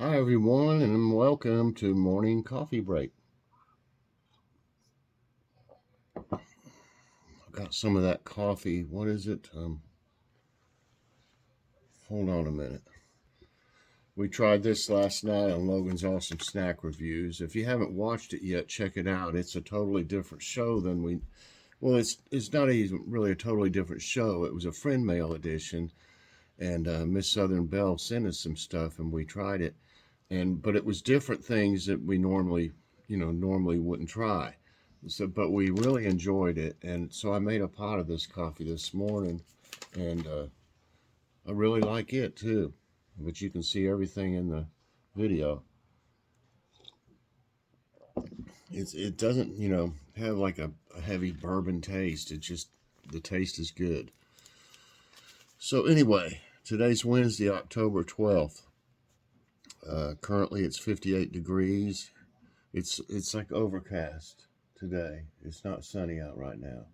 Hi, everyone, and welcome to Morning Coffee Break. I got some of that coffee. What is it? Hold on a minute. We tried this last night on Logan's Awesome Snack Reviews. If you haven't watched it yet, check it out. It's a totally different show than we. Well, it's not even really a totally different show. It was a friend mail edition, and Miss Southern Belle sent us some stuff, and we tried it. But it was different things that we normally wouldn't try. So, but we really enjoyed it, and so I made a pot of this coffee this morning, and I really like it too. But you can see everything in the video. It doesn't have like a heavy bourbon taste. It just the taste is good. So anyway, today's Wednesday, October 12th. Currently it's 58 degrees. It's like overcast today. It's not sunny out right now.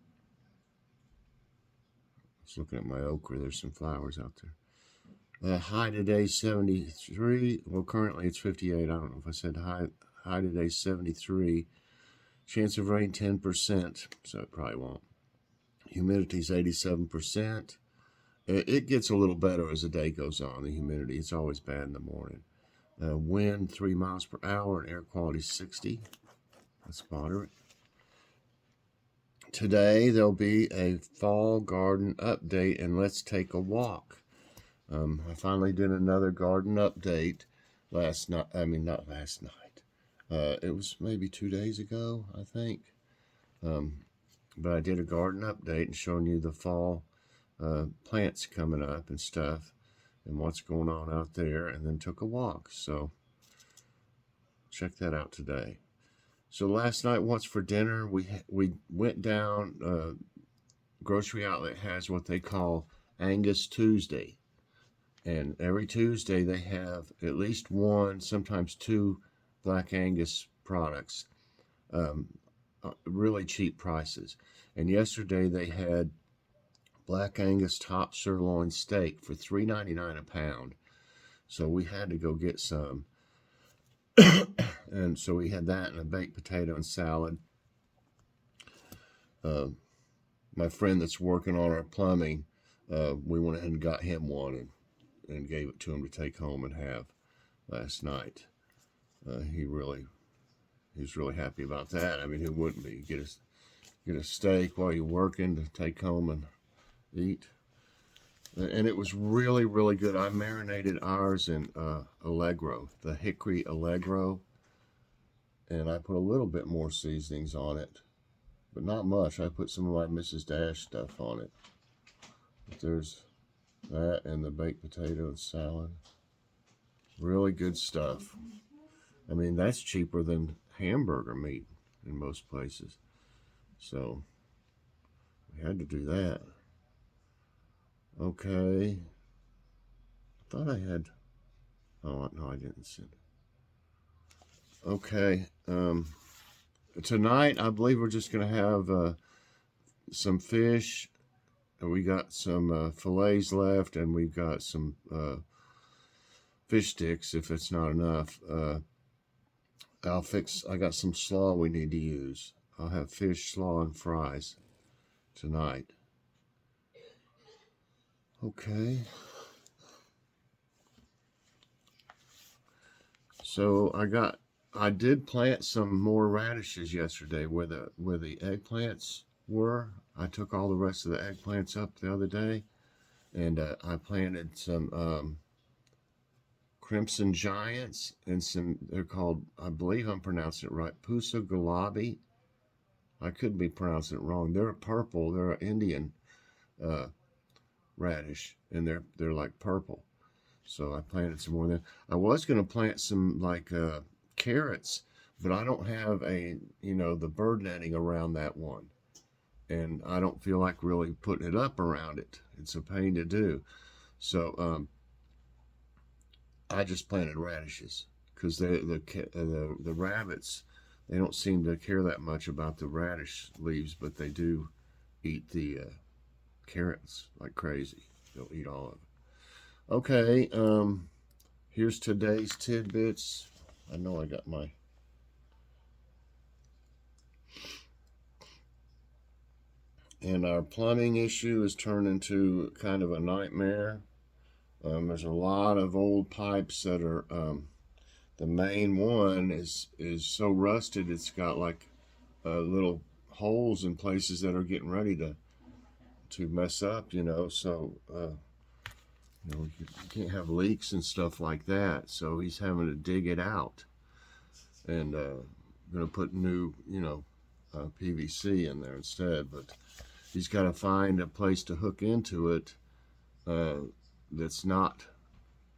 Just looking at my okra. There's some flowers out there. High today 73. Well, currently it's 58. I don't know if I said high. High today 73. Chance of rain 10%. So it probably won't. Humidity's 87%. It gets a little better as the day goes on. The humidity. It's always bad in the morning. Wind 3 miles per hour and air quality 60. That's moderate. Today there'll be a fall garden update and let's take a walk. I finally did another garden update last night. I mean, not last night. It was maybe 2 days ago, I think. But I did a garden update and showing you the fall plants coming up and stuff and what's going on out there, and then took a walk. So check that out today. So last night, what's for dinner? We went down. Grocery Outlet has what they call Angus Tuesday, and every Tuesday they have at least one, sometimes two Black Angus products, really cheap prices. And yesterday they had Black Angus top sirloin steak for $3.99 a pound. So we had to go get some. And so we had that and a baked potato and salad. My friend that's working on our plumbing, we went ahead and got him one and gave it to him to take home and have last night. He was really happy about that. I mean, who wouldn't be? Get a steak while you're working to take home and eat. And it was really, really good. I marinated ours in Allegro, the hickory Allegro, and I put a little bit more seasonings on it, but not much. I put some of my Mrs. Dash stuff on it. But there's that and the baked potato and salad. Really good stuff. I mean, that's cheaper than hamburger meat in most places. So we had to do that. Okay. I thought I had. Oh, no, I didn't send it. Okay. Tonight, I believe we're just going to have some fish. We got some fillets left, and we've got some fish sticks if it's not enough. I got some slaw we need to use. I'll have fish, slaw, and fries tonight. Okay. So I did plant some more radishes yesterday where the eggplants were. I took all the rest of the eggplants up the other day, and I planted some Crimson Giants and some. They're called, I believe I'm pronouncing it right, Pusa Gulabi. I could be pronouncing it wrong. They're purple. They're an Indian radish, and they're like purple. So I planted some more of them. I was going to plant some like carrots, but I don't have the bird netting around that one, and I don't feel like really putting it up around it. It's a pain to do. So I just planted radishes because the rabbits, they don't seem to care that much about the radish leaves, but they do eat the carrots like crazy. They'll eat all of it. Okay, Here's today's tidbits. I know I got my... And our plumbing issue has turned into kind of a nightmare. There's a lot of old pipes that are... the main one is so rusted, it's got like little holes in places that are getting ready to mess up, you know. So you know, you can't have leaks and stuff like that. So he's having to dig it out, and going to put new, you know, PVC in there instead. But he's got to find a place to hook into it that's not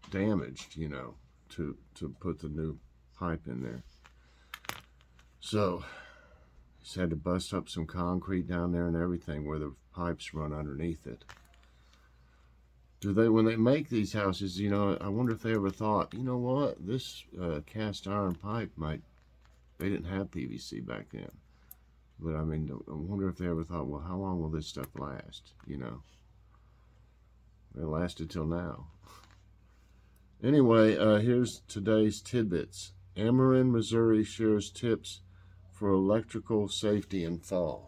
damaged, you know, to put the new pipe in there. So he's had to bust up some concrete down there and everything where the pipes run underneath it. When they make these houses, you know, I wonder if they ever thought, you know what, this cast iron pipe they didn't have PVC back then. But I mean, I wonder if they ever thought, well, how long will this stuff last, you know? It lasted till now. Anyway, here's today's tidbits. Ameren, Missouri shares tips for electrical safety in fall.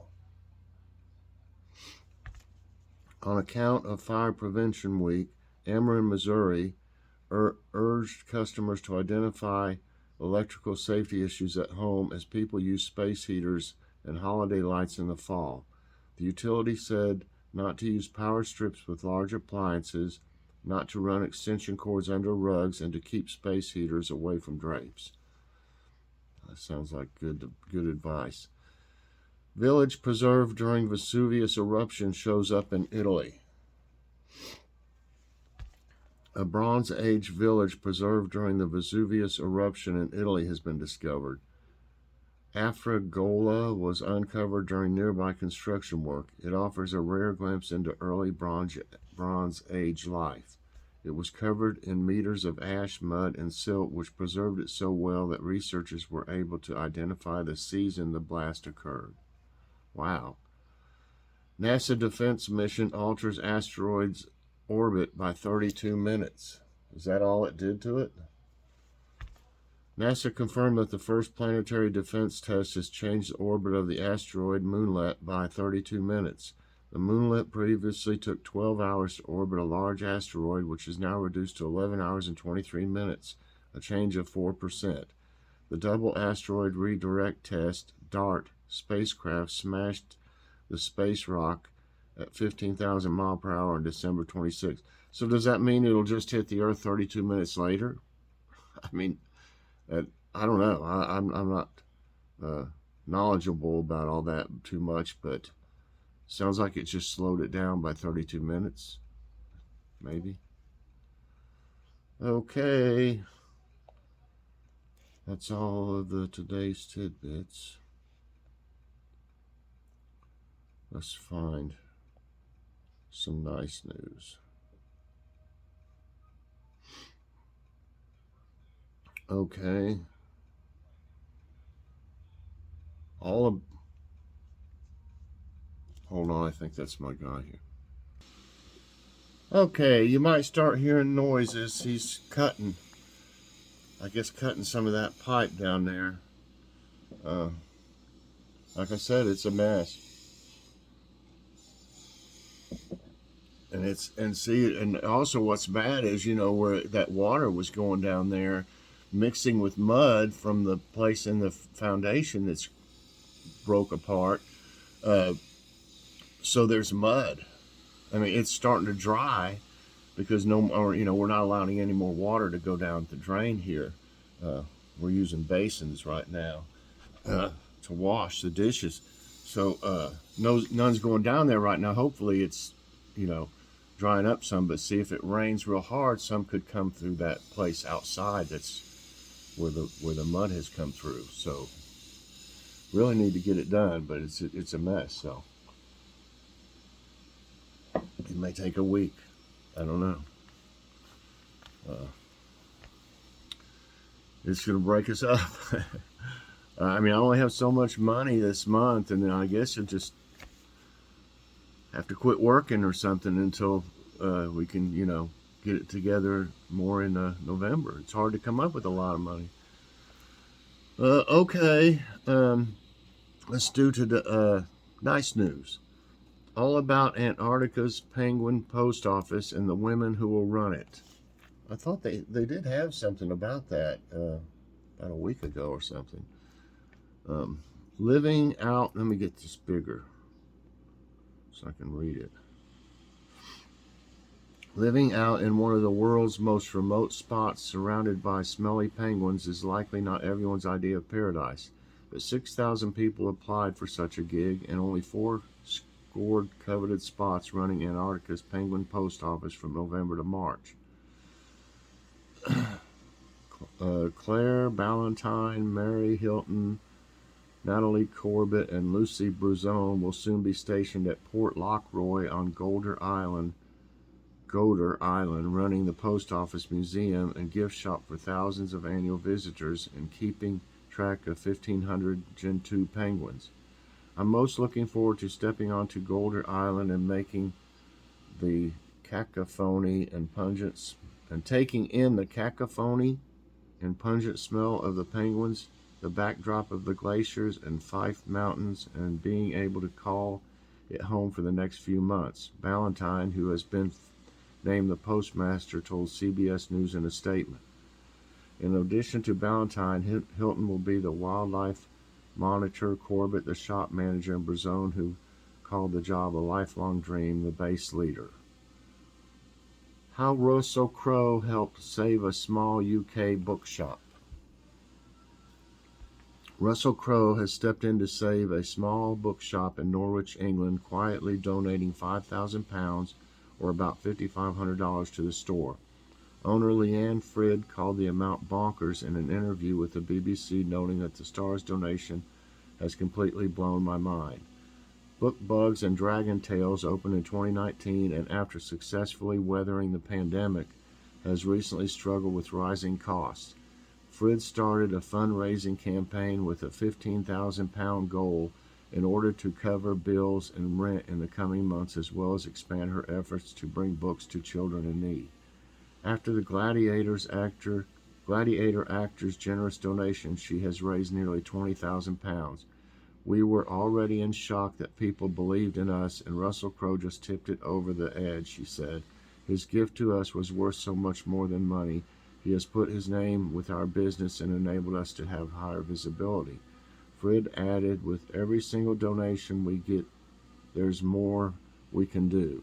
On account of Fire Prevention Week, Ameren, Missouri urged customers to identify electrical safety issues at home as people use space heaters and holiday lights in the fall. The utility said not to use power strips with large appliances, not to run extension cords under rugs, and to keep space heaters away from drapes. That sounds like good advice. Village preserved during Vesuvius eruption shows up in Italy. A Bronze Age village preserved during the Vesuvius eruption in Italy has been discovered. Afragola was uncovered during nearby construction work. It offers a rare glimpse into early Bronze Age life. It was covered in meters of ash, mud, and silt, which preserved it so well that researchers were able to identify the season the blast occurred. Wow. NASA Defense mission alters asteroid's orbit by 32 minutes. Is that all it did to it? NASA confirmed that the first planetary defense test has changed the orbit of the asteroid Moonlet by 32 minutes. The Moonlet previously took 12 hours to orbit a large asteroid, which is now reduced to 11 hours and 23 minutes, a change of 4%. The Double Asteroid Redirect Test, DART, spacecraft smashed the space rock at 15,000 miles per hour on December 26th. So does that mean it'll just hit the Earth 32 minutes later? I mean, I don't know. I'm not knowledgeable about all that too much, but sounds like it just slowed it down by 32 minutes, maybe. Okay. That's all of today's tidbits. Let's find some nice news. Okay. Hold on, I think that's my guy here. Okay, you might start hearing noises. He's cutting some of that pipe down there. Like I said, it's a mess. And also what's bad is, you know, where that water was going down there mixing with mud from the place in the foundation that's broke apart. So there's mud. I mean, it's starting to dry because we're not allowing any more water to go down the drain here. We're using basins right now to wash the dishes. So none's going down there right now. Hopefully it's, you know, drying up some, but see, if it rains real hard, some could come through that place outside that's where the mud has come through. So really need to get it done, but it's a mess. So it may take a week. I don't know. It's gonna break us up. I mean, I only have so much money this month, and then I guess you'll just have to quit working or something until we can, you know, get it together more in November. It's hard to come up with a lot of money. Okay, let's do to the nice news. All about Antarctica's penguin post office and the women who will run it. I thought they did have something about that about a week ago or something. Um, living out, let me get this bigger so I can read it. Living out in one of the world's most remote spots surrounded by smelly penguins is likely not everyone's idea of paradise, but 6,000 people applied for such a gig and only 4 scored coveted spots running Antarctica's penguin post office from November to March. Claire Ballantyne, Mary Hilton, Natalie Corbett, and Lucy Bruzone will soon be stationed at Port Lockroy on Goder Island, running the post office museum and gift shop for thousands of annual visitors and keeping track of 1,500 Gentoo penguins. I'm most looking forward to stepping onto Goder Island and making the cacophony and pungent and taking in the cacophony and pungent smell of the penguins, the backdrop of the glaciers and Fife Mountains, and being able to call it home for the next few months. Ballantyne, who has been named the postmaster, told CBS News in a statement. In addition to Ballantyne, Hilton will be the wildlife monitor, Corbett the shop manager, and Bruzone, who called the job a lifelong dream, the base leader. How Russell Crowe helped save a small UK bookshop. Russell Crowe has stepped in to save a small bookshop in Norwich, England, quietly donating £5,000 or about $5,500 to the store. Owner Leanne Frid called the amount bonkers in an interview with the BBC, noting that the star's donation has completely blown my mind. Book Bugs and Dragon Tales opened in 2019 and after successfully weathering the pandemic has recently struggled with rising costs. Frid started a fundraising campaign with a £15,000 goal in order to cover bills and rent in the coming months, as well as expand her efforts to bring books to children in need. After the Gladiator actor's generous donation, she has raised nearly £20,000. We were already in shock that people believed in us, and Russell Crowe just tipped it over the edge, she said. His gift to us was worth so much more than money. He has put his name with our business and enabled us to have higher visibility. Frid added, with every single donation we get, there's more we can do.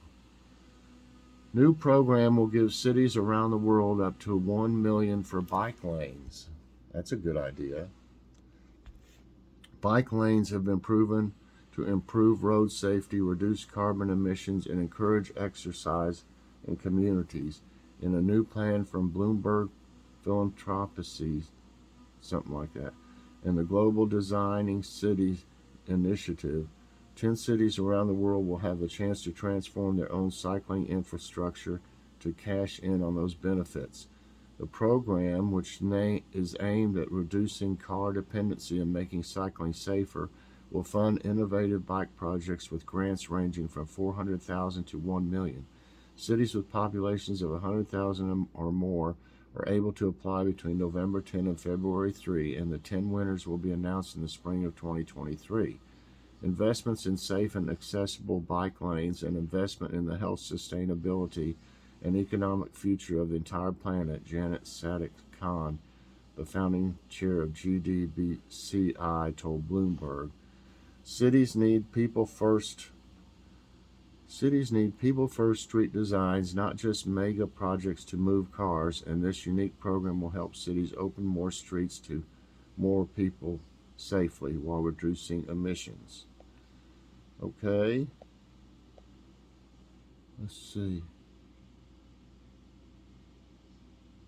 New program will give cities around the world up to $1 million for bike lanes. That's a good idea. Bike lanes have been proven to improve road safety, reduce carbon emissions, and encourage exercise in communities. In a new plan from Bloomberg Philanthropies, something like that, and the Global Designing Cities Initiative, 10 cities around the world will have the chance to transform their own cycling infrastructure to cash in on those benefits. The program, which is aimed at reducing car dependency and making cycling safer, will fund innovative bike projects with grants ranging from $400,000 to $1 million. Cities with populations of 100,000 or more are able to apply between November 10 and February 3, and the 10 winners will be announced in the spring of 2023. Investments in safe and accessible bike lanes and investment in the health, sustainability, and economic future of the entire planet, Janet Sadiq Khan, the founding chair of GDBCI, told Bloomberg. Cities need people-first street designs, not just mega projects to move cars, and this unique program will help cities open more streets to more people safely while reducing emissions. Okay. Let's see.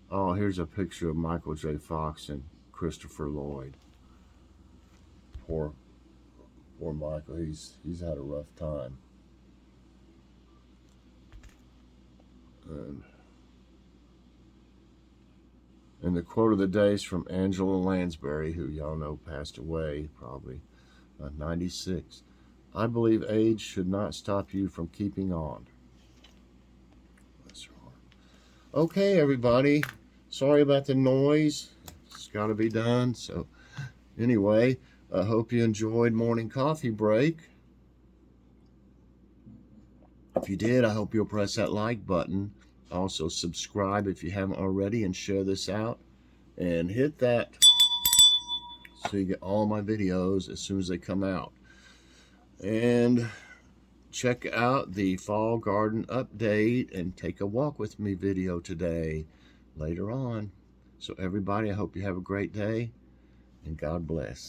Oh, here's a picture of Michael J. Fox and Christopher Lloyd. Poor Michael. He's had a rough time. And the quote of the day is from Angela Lansbury, who y'all know passed away, probably 96. I believe age should not stop you from keeping on. That's wrong. Okay, everybody. Sorry about the noise. It's got to be done. So anyway, I hope you enjoyed morning coffee break. If you did, I hope you'll press that like button. Also subscribe if you haven't already, and share this out. And hit that so you get all my videos as soon as they come out. And check out the fall garden update and take a walk with me video today later on. So everybody, I hope you have a great day, and God bless.